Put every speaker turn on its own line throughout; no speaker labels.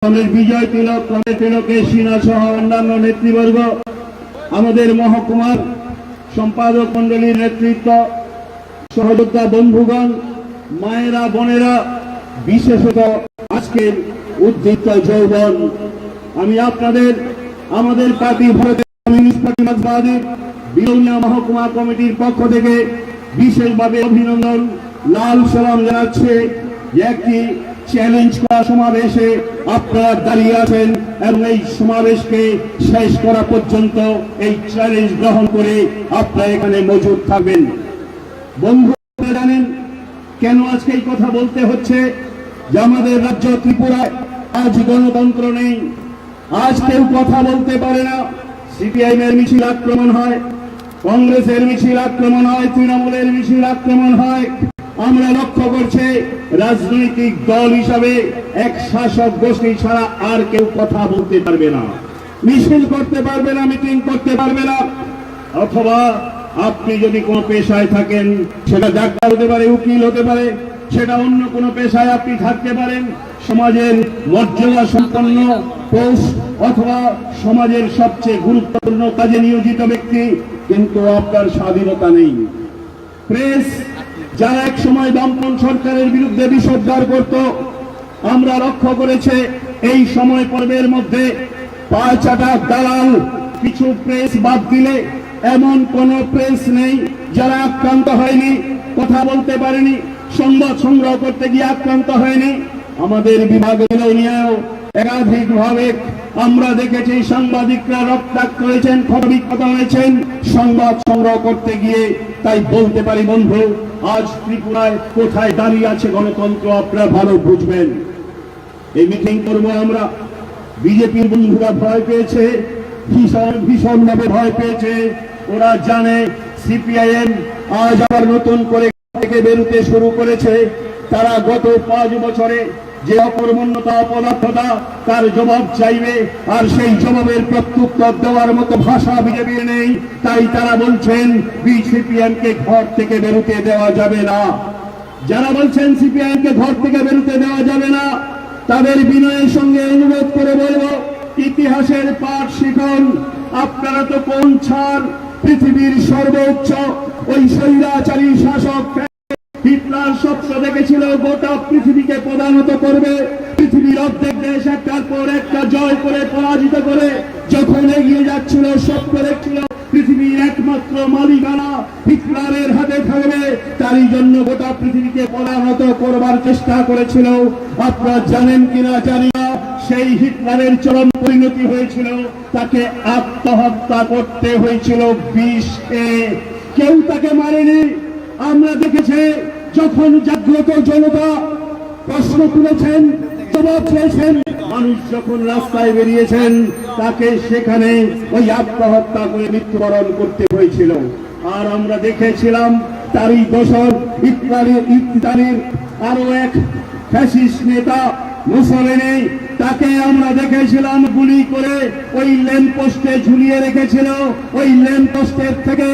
বিজয় তিলক, রমেশ তিলকের সিনহা সহ অন্যান্য নেতৃবর্গ, আমাদের মহকুমার সম্পাদক মন্ডলীর নেতৃত্ব, সহযোদ্ধা বন্ধুগণ, মায়েরা বোনেরা, বিশেষত আজকের উদ্দীপ্ত যৌবন, আমি আপনাদের আমাদের পার্টি ভারতের কমিউনিস্ট পার্টি মার্ক্সবাদী বিরোধী মহকুমা কমিটির পক্ষ থেকে বিশেষভাবে অভিনন্দন, লাল সালাম জানাচ্ছে যে একটি চ্যালেঞ্জ করা সমাবেশে আপনারা দাঁড়িয়ে আছেন এবং এই সমাবেশকে শেষ করা পর্যন্ত এই চ্যালেঞ্জ গ্রহণ করে আপনারা এখানে মজুদ থাকবেন। বন্ধুরা জানেন কেন আজকে এই কথা বলতে হচ্ছে যে আমাদের রাজ্য ত্রিপুরায় আজ গণতন্ত্র নেই, আজ কেউ কথা বলতে পারে না। সিপিআইএম এর মিছিল আক্রমণ হয়, কংগ্রেসের মিছিল আক্রমণ হয়, তৃণমূলের মিছিল আক্রমণ হয়। আমরা লক্ষ্য করছি রাজনৈতিক দল হিসাবে এক শাসক গোষ্ঠী ছাড়া আর কেউ কথা বলতে পারবে না, মিছিল করতে পারবে না, মিটিং করতে পারবে না। অথবা আপনি যদি কোনো পেশায় থাকেন, সেটা ডাক্তার হতে পারে, উকিল হতে পারে, সেটা অন্য কোনো পেশায় আপনি থাকতে পারেন, সমাজের মর্যাদা সম্পন্ন পোস্ট অথবা সমাজের সবচেয়ে গুরুত্বপূর্ণ কাজে নিয়োজিত ব্যক্তি, কিন্তু আপনার স্বাধীনতা নেই। প্রেস যারা এক সময় বামপন্থী সরকারের বিরুদ্ধে বিষোদ্গার করত, আমরা লক্ষ্য করেছে এই সময় পর্বের মধ্যে পাঁচাটা দালাল কিছু প্রেস বাদ দিলে এমন কোন প্রেস নেই যারা আক্রান্ত হয়নি, কথা বলতে পারেনি, সংবাদ সংগ্রহ করতে গিয়ে আক্রান্ত হয়নি। আমাদের বিভাগীয় নিয়েও একাধিকভাবে আমরা দেখেছি সাংবাদিকরা রক্তাক্ত হয়েছেন, ক্ষতবিক্ষত হয়েছেন সংবাদ সংগ্রহ করতে গিয়ে। তাই বলতে পারি বন্ধু, আজ ত্রিপুরায় কোথায় দাঁড়িয়ে আছে গণতন্ত্র আপনারা ভালো বুঝবেন। এই মিটিং করব আমরা, বিজেপির বন্ধুরা ভয় পেয়েছে, ভীষণভাবে ভয় পেয়েছে। ওরা জানে সিপিআইএম আজ আবার নতুন করে থেকে বেরোতে শুরু করেছে। তারা গত 5 বছরে যে অকর্মণ্যতা, অপদার্থতা, তার জবাব চাইবে, আর সেই জবাবের প্রত্যুত্তর দেওয়ার মতো ভাষা বিজেপির নেই। তাই তারা বলছেন সিপিএম কে ঘর থেকে বেরোতে দেওয়া যাবে না। যারা বলছেন সিপিএম কে ঘর থেকে বেরোতে দেওয়া যাবে না, তাদের বিনয়ের সঙ্গে অনুরোধ করে বলব, ইতিহাসের পাঠ শিখুন। আপনারা তো কোন ছাড় পৃথিবীর সর্বোচ্চ ওই স্বৈরাচারী শাসক হিটলার স্বপ্ন দেখেছিল গোটা পৃথিবীকে প্রধানত করবে, পৃথিবীর অর্ধেক দেশ একটার পর একটা জয় করে পরাজিত করে যখন এগিয়ে যাচ্ছিল, স্বপ্ন দেখছিল পৃথিবীর একমাত্র মালিকানা হিটলারের হাতে থাকবে। তারই জন্য গোটা পৃথিবীকে প্রধানত করবার চেষ্টা করেছিল। আপনারা জানেন কিনা জানি না, সেই হিটলারের চরম পরিণতি হয়েছিল তাকে আত্মহত্যা করতে হয়েছিল বিষে। কেউ তাকে মারেনি। আমরা দেখেছি যখন জাগ্রত জনতা প্রশ্ন তুলেছেন, জবাব চেয়েছেন, মানুষ যখন রাস্তায় বেরিয়েছেন, তাকে সেখানে ওই আত্মহত্যা করে মৃত্যুবরণ করতে হয়েছিল। আর আমরা দেখেছিলাম তারই দোসর ইতালির আরো এক ফ্যাসিস্ট নেতা মুসলিনি, তাকে আমরা দেখেছিলাম গুলি করে ওই ল্যাম্প পোস্টে ঝুলিয়ে রেখেছিল। ওই ল্যাম্প পোস্টের থেকে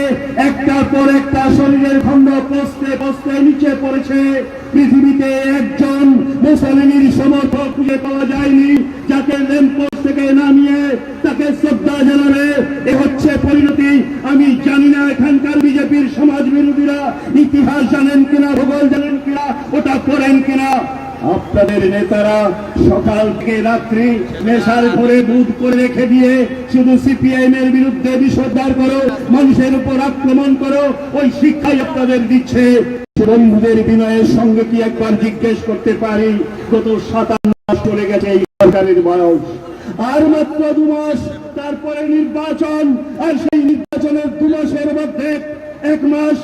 একটার পর একটা শরীরের খণ্ড পোস্টে পোস্টে নিচে পড়েছে। পৃথিবীতে একজন মুসলিনির সমর্থক খুঁজে পাওয়া যায়নি যাকে ল্যাম্প পোস্ট থেকে নামিয়ে তাকে শ্রদ্ধা জানাবে। এ হচ্ছে পরিণতি। আমি জানি না এখানকার বিজেপির সমাজ বিরোধীরা ইতিহাস জানেন কিনা, ভূগোল জানেন কিনা, ওটা পড়েন কিনা। আপনাদের নেতারা সকাল থেকে রাত্রি নেশার ঘরে বুধ করে রেখে দিয়ে শুধু সিপিআইএম এর বিরুদ্ধে বিষোদ্গার করো, মানুষের উপর আক্রমণ করো, ওই শিক্ষাই আপনাদের দিচ্ছে। বন্ধুদের বিনয়ের সঙ্গে কি একবার জিজ্ঞেস করতে পারি, গত 57 মাস চলে গেছে এই সরকারের বয়স, আর মাত্র 2 মাস তারপরে নির্বাচন। আর সেই নির্বাচনের 2 মাসের মধ্যে 1 মাস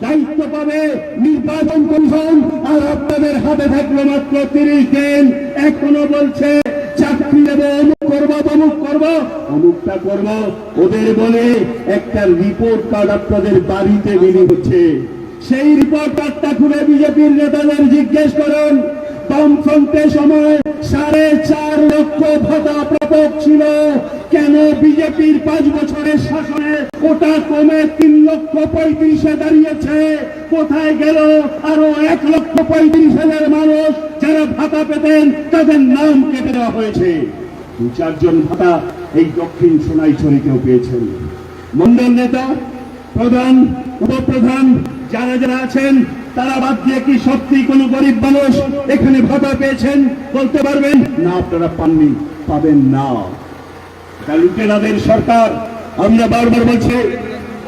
দায়িত্ব পাবে নির্বাচন কমিশন, আর আপনাদের হাতে থাকলো মাত্র 30 দিন। এখনো বলছে চাকরি দেব, অমুক করবো, তমুক করবো, অমুকটা করবো। ওদের বলে একটা রিপোর্ট কার্ড আপনাদের বাড়িতে বিলি হচ্ছে। সেই রিপোর্ট কার্ডটা খুলে বিজেপির নেতাদের জিজ্ঞেস করুন। বামফ্রন্টের সময় 4.5 লক্ষ ভাতা প্রাপক ছিল, কেন বিজেপির 5 বছরের শাসনে কোটা কমে 3,35,000 দাঁড়িয়েছে? কোথায় গেল আরো 1,35,000 মানুষ যারা ভাতা পেতেন? তাদের নাম কেটে দেওয়া হয়েছে। 2-4 জন ভাতা এই দক্ষিণ সোনাইছড়িতেও পেয়েছেন। মন্ডল নেতা, প্রধান, উপপ্রধান যারা যারা আছেন তারা বাদ দিয়ে কি সত্যি কোনো গরিব মানুষ এখানে ভাতা পেয়েছেন বলতে পারবেন? না, আপনারা পাননি, পাবেন না। লুটেরাদের সরকার। আমরা বারবার বলছি,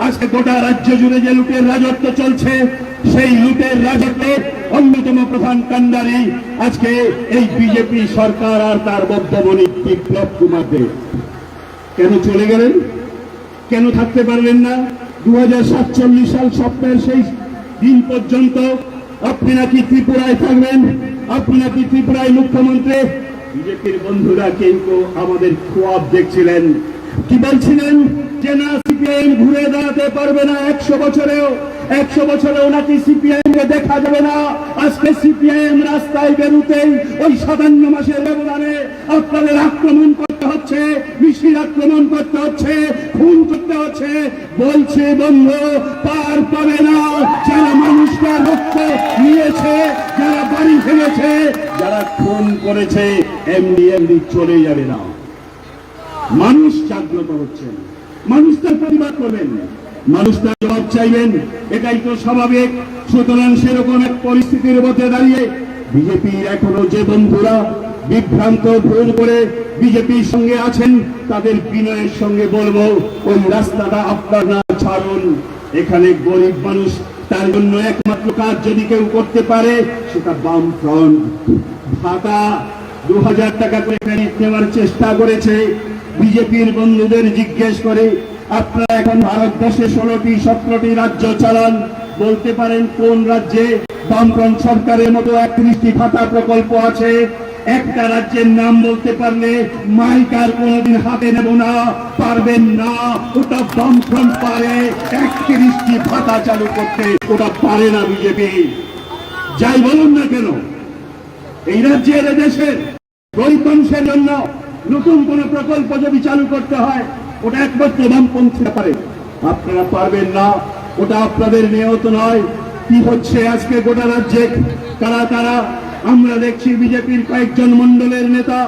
আজকে গোটা রাজ্য জুড়ে যে লুটের রাজত্ব চলছে, সেই লুটের রাজত্বের অন্যতম প্রধান কান্ডারি আজকে এই বিজেপি সরকার আর তার বদ্ধমণি বিপ্লব কুমার দেব। কেন চলে গেলেন? কেন থাকতে পারলেন না? 2047 সাল স্বপ্নের সেই দিন পর্যন্ত আপনি নাকি ত্রিপুরায় থাকবেন, আপনি নাকি ত্রিপুরায় মুখ্যমন্ত্রী। বিজেপির বন্ধুরা কেউ কেউ আমাদের খোয়াব দেখছিলেন, কি বলছিলেন যে না, সিপিআইএম ঘুরে দাঁড়াতে পারবে না 100 বছরেও নাকি সিপিআইএম কে দেখা যাবে না। আজকে সিপিআইএম রাস্তায় বেরোতেই ওই 57 মাসের ব্যবধানে আপনাদের আক্রমণ করতে হচ্ছে, মিছিল আক্রমণ করতে হচ্ছে, খুন করতে হচ্ছে। বলছে বন্ধু, পার পাবে না। যারা মানুষটা রক্ত নিয়েছে, যারা বাড়ি ভেঙেছে, যারা খুন করেছে, এমনি চলে যাবে না। মানুষ জাগ্রত হচ্ছেন, মানুষ তার প্রতিবাদ করবেন, মানুষ তার জবাব চাইবেন, এটাই তো স্বাভাবিক। সুতরাং সেরকম এক পরিস্থিতির মধ্যে দাঁড়িয়ে বিজেপির এখনো যে বন্ধুরা বিভ্রান্ত ভুল করে বিজেপির সঙ্গে আছেন, তাদের বিনয়ের সঙ্গে বলবো, ওই রাস্তাটা আপনারা ছাড়ুন। এখানে গরিব মানুষ, তার জন্য একমাত্র কাজ যদি কেউ করতে পারে সেটা বাম ফ্রন্ট। ভাতা 2000 টাকা করে নেওয়ার চেষ্টা করেছে। বিজেপির বন্ধুদের জিজ্ঞেস করে, আপনারা এখন ভারতবর্ষে 16টি 17টি রাজ্য চালান, বলতে পারেন কোন রাজ্যে বামফ্রন্ট সরকারের মতো 31টি ভাতা প্রকল্প আছে? একটা রাজ্যের নাম বলতে পারলে মাইক আর কোনদিন হাতে নেব না, পারবেন না। ওটা বামফ্রন্ট পারে 31টি ভাতা চালু করতে, ওটা পারে না বিজেপি। যাই বলুন না কেন, এই রাজ্যের দেশের গরিব মানুষের জন্য নতুন কোন প্রকল্প যদি চালু করতে হয়, ওটা একমাত্র বামপন্থীরা পারে, আপনারা পারবেন না। ওটা আপনাদের নিয়ত নয়। কি হচ্ছে আজকে গোটা রাজ্যে? কারা আমরা দেখছি বিজেপির কয়েকজন মন্ডলের নেতা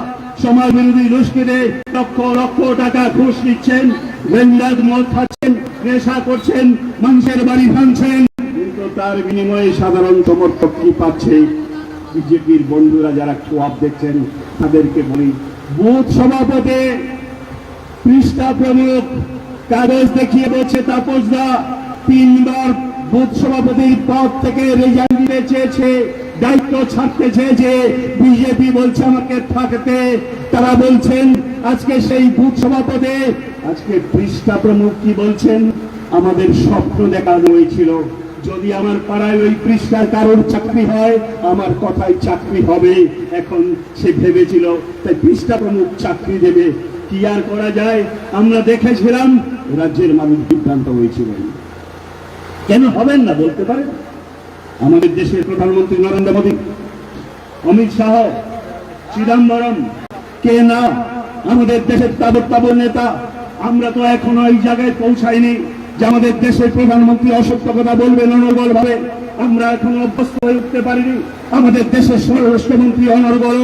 সমাজ বিরোধী দুষ্কৃতে লক্ষ লক্ষ টাকা ঘুষ নিচ্ছেন, রেন্ডার মদ খাচ্ছেন, নেশা করছেন, মানুষের বাড়ি ভাঙছেন, কিন্তু তার বিনিময়ে সাধারণ সমর্থক কি পাচ্ছে? বিজেপির বন্ধুরা যারা খোয়াব দেখছেন তাদেরকে বলি, বুথ সভাপতি, পৃষ্ঠা প্রমুখ কাগজ দেখিয়ে বলছে তাপস দা 3 বার বুথ সভাপতির পদ থেকে রেজাল্ট দিতে চেয়েছে, দায়িত্ব ছাড়তে চেয়েছে। বিজেপি বলছে আমাকে থাকতে। তারা বলছেন আজকে সেই বুথ সভাপতি, আজকে পৃষ্ঠা প্রমুখ কি বলছেন? আমাদের স্বপ্ন দেখানো হয়েছিল, যদি আমার পাড়ায় ওই পৃষ্ঠার কারোর চাকরি হয়, আমার কথায় চাকরি হবে। এখন সে ভেবেছিল তাই পৃষ্ঠা প্রমুখ চাকরি দেবে। কি আর করা যায়? আমরা দেখেছিলাম রাজ্যের মানুষ বিভ্রান্ত হয়েছিলেন। কেন হবেন না বলতে পারেন? আমাদের দেশের প্রধানমন্ত্রী নরেন্দ্র মোদী, অমিত শাহ, চিদম্বরম, কে না আমাদের দেশের তাবর নেতা। আমরা তো এখনো এই জায়গায় পৌঁছাইনি যে আমাদের দেশের প্রধানমন্ত্রী অসত্য কথা বলবেন অনর্গল ভাবে। আমরা এখনো অভ্যস্ত হয়ে উঠতে পারিনি। আমাদের দেশের স্বরাষ্ট্রমন্ত্রী অনর্গল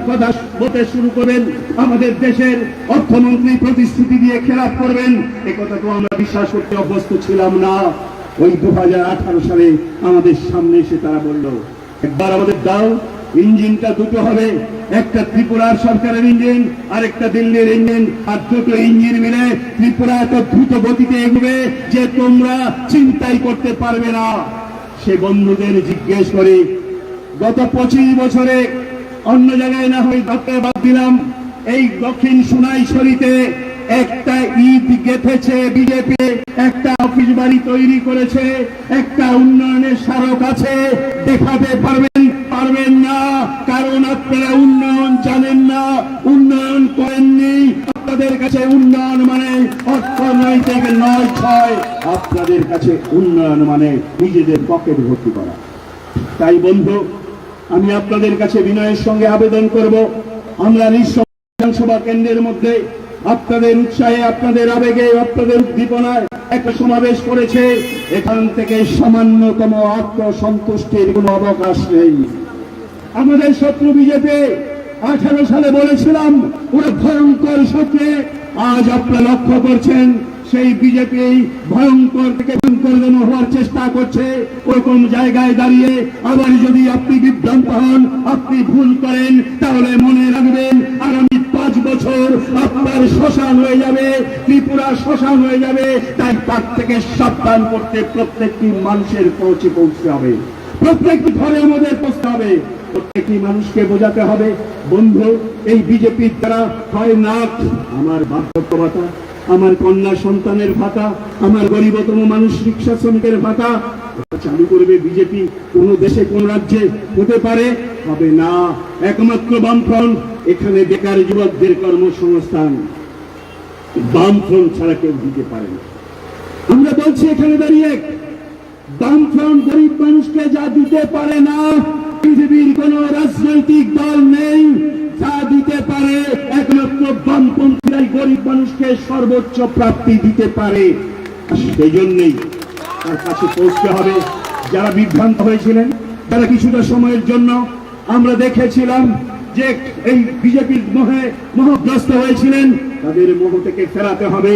কথা বলতে শুরু করবেন, আমাদের দেশের অর্থমন্ত্রী প্রতিশ্রুতি দিয়ে খেলাপ করবেন। একথা তো আমরা বিশ্বাস করতে অভ্যস্ত ছিলাম না। ওই 2018 সালে আমাদের সামনে এসে তারা বলল, একবার আমাদের দাও, ইঞ্জিনটা দুটো হবে, একটা ত্রিপুরার সরকারের ইঞ্জিন আর একটা দিল্লির ইঞ্জিন, আর দুটো ইঞ্জিন মিলে ত্রিপুরা এত দ্রুত গতিতে এগোবে যে তোমরা চিন্তাই করতে পারবে না। সে বন্ধুদের জিজ্ঞেস করি, গত 25 বছরে অন্য জায়গায় না হয় বাদ দিলাম, এই দক্ষিণ সোনাইছড়িতে একটা ঈদ গেঁথেছে বিজেপি, একটা অফিস বাড়ি তৈরি করেছে, একটা উন্নয়নের স্মারক আছে, দেখাতে পারবেন না। কারণ আপনারা উন্নয়ন জানেন না, উন্নয়ন করেননি। আপনাদের কাছে উন্নয়ন মানে অর্থনৈতিক নয় ছয়, আপনাদের কাছে উন্নয়ন মানে নিজেদের পকেট ভর্তি করা। তাই বন্ধু, আমি আপনাদের কাছে বিনয়ের সঙ্গে আবেদন করব, আমরা নিঃস্ব বিধানসভা কেন্দ্রের মধ্যে আপনাদের উৎসাহে, আপনাদের আবেগে, আপনাদের উদ্দীপনায় একটা সমাবেশ করেছে। এখান থেকে সামান্যতম আত্মসন্তুষ্টির কোনো অবকাশ নেই। আমাদের শত্রু বিজেপি 18 সালে বলেছিলাম ওরা ভয়ঙ্কর শত্রু। আজ আপনারা লক্ষ্য করছেন সেই বিজেপি ভয়ঙ্কর থেকে ভয়ঙ্করতম হওয়ার চেষ্টা করছে। ওরকম জায়গায় দাঁড়িয়ে আবার যদি আপনি বিভ্রান্ত হন, আপনি ভুল করেন, তাহলে মনে রাখবেন আগামী 5 বছর আপনার শ্মশান হয়ে যাবে, ত্রিপুরা শ্মশান হয়ে যাবে। তাই তার থেকে সাবধান করতে প্রত্যেকটি মানুষের পৌঁছতে হবে, প্রত্যেকটি ঘরে আমাদের পৌঁছতে হবে, প্রত্যেকটি মানুষকে বোঝাতে হবে বন্ধু এই বিজেপির দ্বারা হয় না আমার বার্ধক্য ভাতা, আমার কন্যা সন্তানের ভাতা, আমার গরিবতম মানুষ রিক্সা শ্রমিকের ভাতা চালু করবে বিজেপি। কোন দেশে কোন রাজ্যে হতে পারে? হবে না। একমাত্র বামফ্রন্ট এখানে বেকার যুবকদের কর্মসংস্থান বামফ্রন্ট ছাড়া কেউ দিতে পারে না। আমরা বলছি এখানে দাঁড়িয়ে বামফ্রন্ট গরিব মানুষকে যা দিতে পারে না, পৃথিবীর কোন রাজনৈতিক দল নেই যা দিতে পারে। একমাত্র বামপন্থীরাই গরিব মানুষকে সর্বোচ্চ প্রাপ্তি দিতে পারে। সেই জন্যই তার কাছে পৌঁছতে হবে। যারা বিভ্রান্ত হয়েছিলেন, যারা কিছুটা সময়ের জন্য আমরা দেখেছিলাম যে এই বিজেপির মোহগ্রস্ত হয়েছিলেন, তাদের মোহ থেকে ফেরাতে হবে।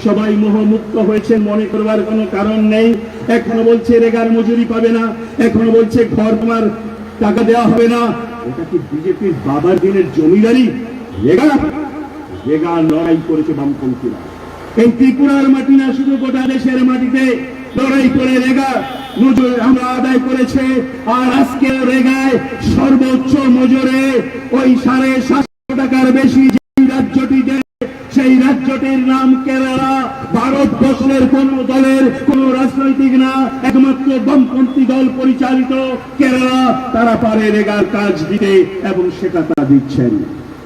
সবাই মোহমুক্ত হয়েছেন, মনে করবার কোনো কারণ নেই। এখনো বলছে রেগার মজুরি পাবে না, এখনো বলছে ঘর তোমার টাকা দেওয়া হবে না। এটা কি বিজেপির বাবার দিনের জমিদারি? রেগা লড়াই করেছে বামপন্থীরা। এই ত্রিপুরার মাটি না, শুধু গোটা দেশের মাটিতে লড়াই করে রেগা মজুরি আমরা আদায় করেছে। আর আজকে রেগায় সর্বোচ্চ মজুরে ওই 750 টাকার বেশি যে রাজ্যটি দেয়, সেই রাজ্যটির নাম কেরালা। ভারতবর্ষের কোন দলের কোন রাজনৈতিক না, একমাত্র বামপন্থী দল পরিচালিত কেরালা, তারা পারে রেগার কাজ দিতে এবং সেটা তারা দিচ্ছেন।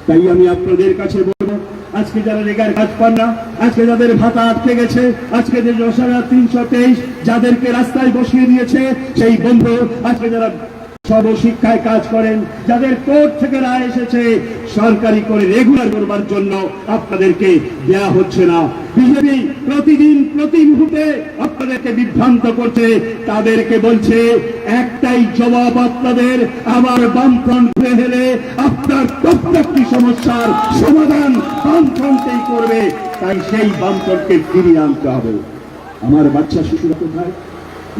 তাই আমি আপনাদের কাছে বলবো, আজকে যারা রেগার কাজ পান না, আজকে যাদের ভাতা আটকে গেছে, আজকে যে 10,323 যাদেরকে রাস্তায় বসিয়ে দিয়েছে, সেই বন্ধু আজকে যারা সর্বশিক্ষায় কাজ করেন, যাদের কোর্ট থেকে রায় এসেছে সরকারি করে রেগুলার করবার জন্য আপনাদেরকে দেয়া হচ্ছে না। বিজেপি প্রতিদিন প্রতি মুহূর্তে আপনাদেরকে বিভ্রান্ত করছে। তাদেরকে বলছে একটাই জবাব আপনাদের, আবার বামফ্রন্ট ঘুরে হেলে আপনার প্রত্যেকটি সমস্যার সমাধান বামফ্রন্টেই করবে। তাই সেই বামফ্রন্টকে ফিরিয়ে আনতে হবে। আমার বাচ্চা শিশুরা কোথায়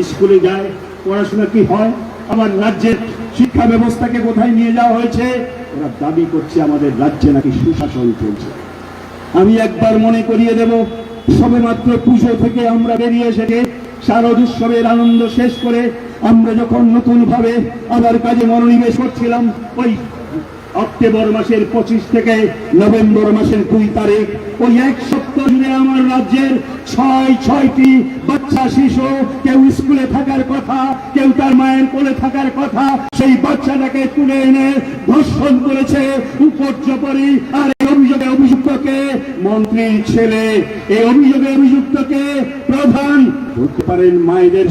স্কুলে যায়, পড়াশোনা কি হয়? আমার রাজ্যের শিক্ষা ব্যবস্থাকে কোথায় নিয়ে যাওয়া হয়েছে? ওরা দাবি করছে আমাদের রাজ্যে নাকি সুশাসন চলছে। আমি একবার মনে করিয়ে দেব, সবেমাত্র পুজো থেকে আমরা বেরিয়ে এসে শারদ উৎসবের আনন্দ শেষ করে আমরা যখন নতুন ভাবে আবার কাজে মনোনিবেশ করছিলাম, ওই অক্টোবর মাসের 25 থেকে নভেম্বর মাসের 2 তারিখ, ওই 1 সপ্তাহ জুড়ে আমার রাজ্যের 6টি বাচ্চা শিশু, কেউ স্কুলে থাকার কথা, কেউ তার মায়ের কোলে থাকার কথা, সেই বাচ্চাটাকে তুলে এনে ধর্ষণ করেছে উপর্যপরি। আর এই অভিযোগে অভিযুক্তকে মন্ত্রীর ছেলে, এই অভিযোগে অভিযুক্তকে প্রধান। বলতে পারেন মায়েদের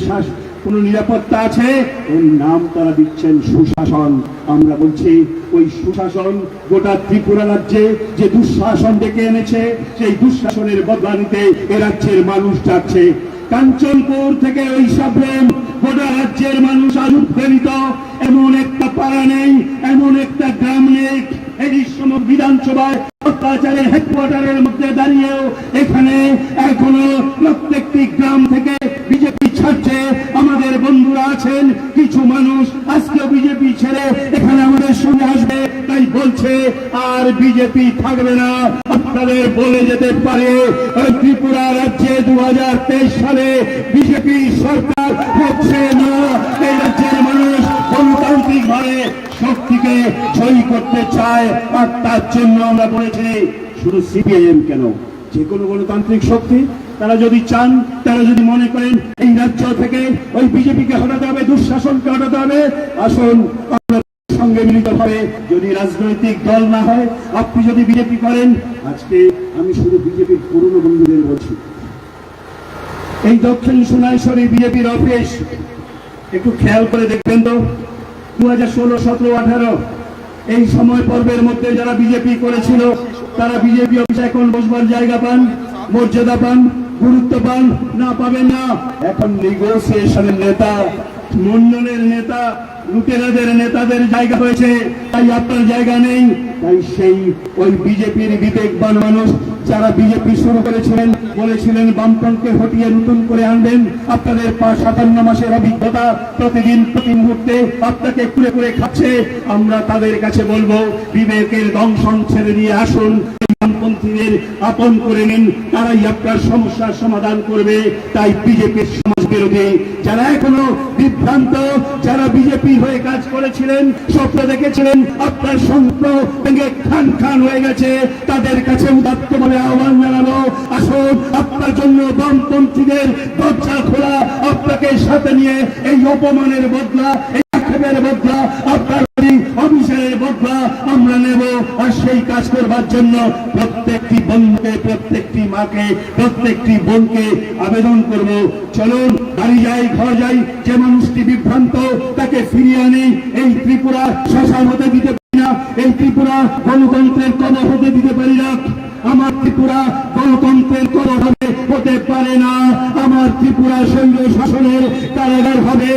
কোন নিরাপত্তা আছে? ওর নাম তারা দিচ্ছেন সুশাসন। আমরা বলছি ওই সুশাসন গোটা ত্রিপুরা রাজ্যে যে দুঃশাসন ডেকে এনেছে, সেই দুঃশাসনের বদলা নিতে এ রাজ্যের মানুষ যাচ্ছে। কাঞ্চনপুর থেকে ওই সাবরেম গোটা রাজ্যের মানুষ আজ উদ্বেলিত। এমন একটা পাড়া নেই, এমন একটা গ্রাম নেই এই সময় বিধানসভায় অত্যাচারের হেডকোয়ার্টারের মধ্যে দাঁড়িয়েও এখানে এখনো প্রত্যেকটি গ্রাম থেকে বিজেপি ছাড়ছে। আমাদের বন্ধুরা আছেন কিছু মানুষ আজকে বিজেপি ছেড়ে এখানে আমাদের সঙ্গে আসবে, তাই বলছে আর বিজেপি থাকবে না। আপনাদের বলে যেতে পারে ত্রিপুরা রাজ্যে 2023 সালে বিজেপি সরকার হচ্ছে না। এই রাজ্যের মানুষ গণতান্ত্রিক ভাবে শক্তিকে জয়ী করতে চায়। আর তার জন্য আমরা বলেছি শুধু সিপিআইএম কেন, যে কোনো গণতান্ত্রিক শক্তি তারা যদি চান, তারা যদি মনে করেন এই রাজ্য থেকে ওই বিজেপিকে হটাতে হবে, দুঃশাসনকে হটাতে হবে, আসুন সঙ্গে মিলিত হবে। যদি রাজনৈতিক দল না হয়, আপনি যদি বিজেপি করেন, আজকে আমি শুধু বিজেপির পুরনো বন্ধুদের বলছি, এই দক্ষিণ সোনাইশ্বরী বিজেপির অফিস একটু খেয়াল করে দেখবেন তো, 2016, 17, 18 এই সময় পর্বের মধ্যে যারা বিজেপি করেছিল তারা বিজেপি অফিসে এখন বসবার জায়গা পান, মর্যাদা পান, গুরুত্ব পান না? পাবেন না। এখন নেগোসিয়েশনের নেতা, মন্ডলের নেতা, লুটেরাদের নেতাদের জায়গা হয়েছে, তাই আপনার জায়গা নেই। তাই সেই ওই বিজেপির বিবেকবান মানুষ যারা বিজেপি শুরু করেছিলেন, বলেছিলেন বামপন্থকে হটিয়ে নতুন করে আনবেন, আপনাদের 57 মাসের অভিজ্ঞতা প্রতিদিন প্রতি মুহূর্তে আপনাকে কুড়ে কুড়ে খাচ্ছে। আমরা তাদের কাছে বলবো, বিবেকের দংশন ছেড়ে দিয়ে আসুন, বামপন্থীদের আপন করে নিন, তারাই আপনার সমস্যার সমাধান করবে। তাই বিজেপির সমাজ বিরোধী যারা এখনো বিভ্রান্ত, যারা বিজেপি হয়ে কাজ করেছিলেন, স্বপ্ন দেখেছিলেন, আপনার স্বপ্ন ভেঙে খান খান হয়ে গেছে, তাদের কাছে উদাত্ত বলে আহ্বান জানাবো, আসুন আপনার জন্য বামপন্থীদের দরজা খোলা। আপনাকে সাথে নিয়ে এই অপমানের বদলা, এই আক্ষেপের বদলা, আপনার অভিশাপের বদলা আমরা নেব। আর সেই কাজ করবার জন্য প্রত্যেকটি বন্ধুকে, প্রত্যেকটি মাকে, প্রত্যেকটি বোনকে আবেদন করব, চলুন বাড়ি যাই, ঘর যাই, যে মানুষটি বিভ্রান্ত তাকে ফিরিয়ে আনি। এই ত্রিপুরা শ্মশান হতে দিতে পারি না, এই ত্রিপুরা গণতন্ত্রের কবর হতে দিতে পারি না। আমার ত্রিপুরা গণতন্ত্রের কবর হতে পারে না, আমার ত্রিপুরা সৈন্য শাসনের কারাগার হতে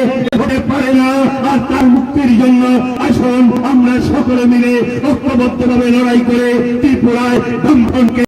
পারে না। আর তার মুক্তির জন্য আসুন আমরা সকলে মিলে ঐক্যবদ্ধভাবে লড়াই করে ত্রিপুরায় বামপন্থকে